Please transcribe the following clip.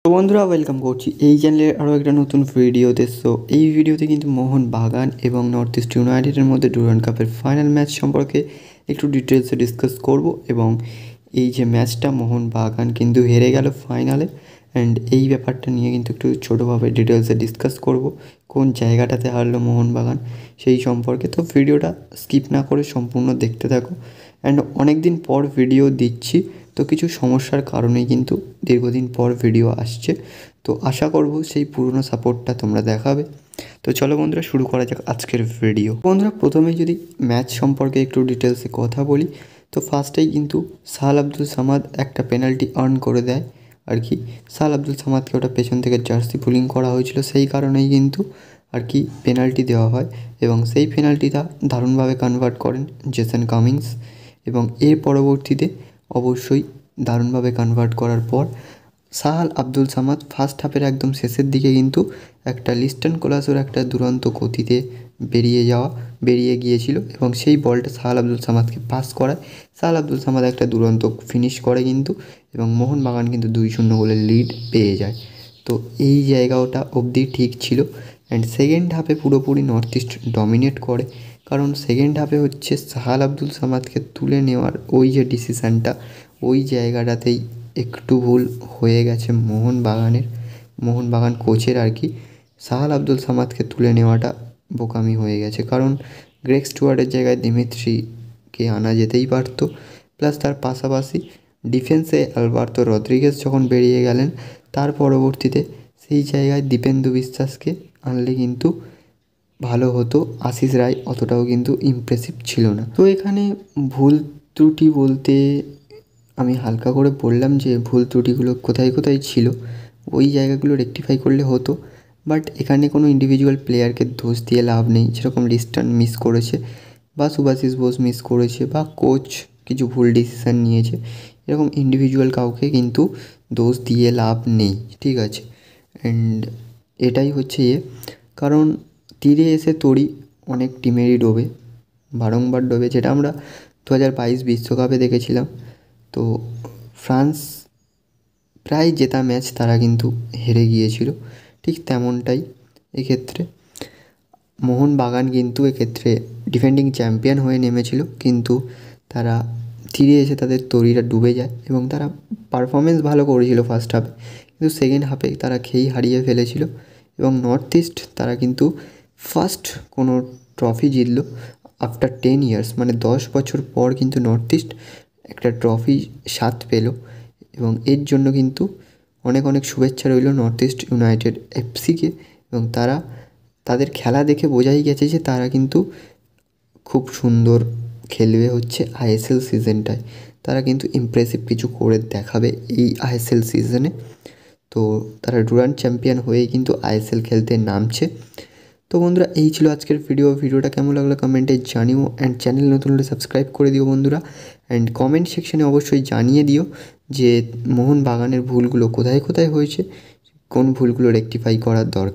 তো বন্ধুরা ওয়েলকাম করছি এই চ্যানেলের আরও একটা নতুন ভিডিওতে। সো এই ভিডিওতে কিন্তু মোহনবাগান এবং নর্থ ইস্ট ইউনাইটেডের মধ্যে ডুরান্ড কাপের ফাইনাল ম্যাচ সম্পর্কে একটু ডিটেলসে ডিসকাস করব। এবং এই যে ম্যাচটা মোহনবাগান কিন্তু হেরে গেল ফাইনালে, অ্যান্ড এই ব্যাপারটা নিয়ে কিন্তু একটু ছোটোভাবে ডিটেলসে ডিসকাস করব, কোন জায়গাটাতে হারলো মোহনবাগান সেই সম্পর্কে। তো ভিডিওটা স্কিপ না করে সম্পূর্ণ দেখতে থাকো। অ্যান্ড অনেক দিন পর ভিডিও দিচ্ছি, তো কিছু সমস্যার কারণেই কিন্তু দীর্ঘদিন পর ভিডিও আসছে। তো আশা করব সেই পুরনো সাপোর্টটা তোমরা দেখাবে। তো চলো বন্ধুরা শুরু করা যাক আজকের ভিডিও। বন্ধুরা প্রথমে যদি ম্যাচ সম্পর্কে একটু ডিটেলসে কথা বলি, তো ফার্স্টেই কিন্তু সাহাল আব্দুল সামাদ একটা পেনাল্টি আর্ন করে দেয় আর কি। সাহাল আব্দুল সামাদকে ওটা পেছন থেকে জার্সি পুলিং করা হয়েছিল, সেই কারণেই কিন্তু আর কি পেনাল্টি দেওয়া হয়। এবং সেই পেনাল্টিটা দারুণভাবে কনভার্ট করেন জেসন কামিংস। এবং এর পরবর্তীতে অবশ্যই দারুণভাবে কনভার্ট করার পর সাহাল আব্দুল সামাদ ফার্স্ট হাফের একদম শেষের দিকে কিন্তু একটা লিস্টন কোলাসোর একটা দুরন্ত গতিতে বেরিয়ে গিয়েছিল এবং সেই বলটা সাহাল আব্দুল সামাদকে পাস করায়। সাহাল আব্দুল সামাদ একটা দুরন্ত ফিনিশ করে কিন্তু, এবং মোহনবাগান কিন্তু 2-0 গোলের লিড পেয়ে যায়। তো এই জায়গাটা অবধি ঠিক ছিল। অ্যান্ড সেকেন্ড হাফে পুরোপুরি নর্থ ইস্ট ডমিনেট করে, কারণ সেকেন্ড হাফে হচ্ছে সাহাল আব্দুল সামাদকে তুলে নেওয়ার ওই যে ডিসিশানটা, ওই জায়গাটাতেই একটু ভুল হয়ে গেছে মোহনবাগান কোচের আর কি। সাহাল আব্দুল সামাদকে তুলে নেওয়াটা বোকামি হয়ে গেছে, কারণ গ্রেগ স্টুয়ার্টের জায়গায় দিমিত্রিকে আনা যেতেই পারতো। প্লাস তার পাশাপাশি ডিফেন্সে আলবার্তো রদ্রিগেজ যখন বেরিয়ে গেলেন, তার পরবর্তীতে সেই জায়গায় দীপেন্দু বিশ্বাসকে আনলে কিন্তু ভালো হতো। আশিস রায় অতটাও কিন্তু ইমপ্রেসিভ ছিল না। তো এখানে ভুল ত্রুটি বলতে আমি হালকা করে বললাম যে ভুল ত্রুটিগুলো কোথায় কোথায় ছিল, ওই জায়গাগুলো রেকটিফাই করলে হতো। বাট এখানে কোনো ইন্ডিভিজুয়াল প্লেয়ারকে দোষ দিয়ে লাভ নেই, যেরকম লিস্টন মিস করেছে বা সুভাশিস বোস মিস করেছে বা কোচ কিছু ভুল ডিসিশান নিয়েছে, এরকম ইন্ডিভিজুয়াল কাউকে কিন্তু দোষ দিয়ে লাভ নেই, ঠিক আছে। অ্যান্ড এটাই হচ্ছে কারণ তীরে এসে তরি অনেক টিমেরই ডোবে, বারংবার ডোবে, যেটা আমরা 2022 বিশ্বকাপে দেখেছিলাম। তো ফ্রান্স প্রায় জেতা ম্যাচ তারা কিন্তু হেরে গিয়েছিল, ঠিক তেমনটাই এক্ষেত্রে মোহনবাগান কিন্তু এক্ষেত্রে ডিফেন্ডিং চ্যাম্পিয়ন হয়ে নেমেছিল, কিন্তু তারা তীরে এসে তাদের তরিটা ডুবে যায় এবং তারা পারফরমেন্স ভালো করেছিল ফার্স্ট হাফে, কিন্তু সেকেন্ড হাফে তারা খেই হারিয়ে ফেলেছিল। এবং নর্থ ইস্ট তারা কিন্তু ফার্স্ট কোনো ট্রফি জিতলো আফটার 10 ইয়ার্স, মানে 10 বছর পর কিন্তু নর্থ ইস্ট একটা ট্রফি স্বাদ পেল। এবং এর জন্য কিন্তু অনেক অনেক শুভেচ্ছা রইল নর্থ ইস্ট ইউনাইটেড এফসিকে। এবং তাদের খেলা দেখে বোঝাই গেছে যে তারা কিন্তু খুব সুন্দর খেলবে হচ্ছে আইএসএল সিজনটায়। তারা কিন্তু ইমপ্রেসিভ কিছু করে দেখাবে এই আইএসএল সিজনে। তো তারা ডুরান্ড চ্যাম্পিয়ন হয়েই কিন্তু আইএসএল খেলতে নামছে। তো বন্ধুরা এই ছিল আজকের ভিডিওটা কেমন লাগলো কমেন্টে জানিও। অ্যান্ড চ্যানেল নতুন হলে সাবস্ক্রাইব করে দিও বন্ধুরা। অ্যান্ড কমেন্ট সেকশনে অবশ্যই জানিয়ে দিও যে মোহনবাগানের ভুলগুলো কোথায় কোথায় হয়েছে, কোন ভুলগুলো রেকটিফাই করার দরকার।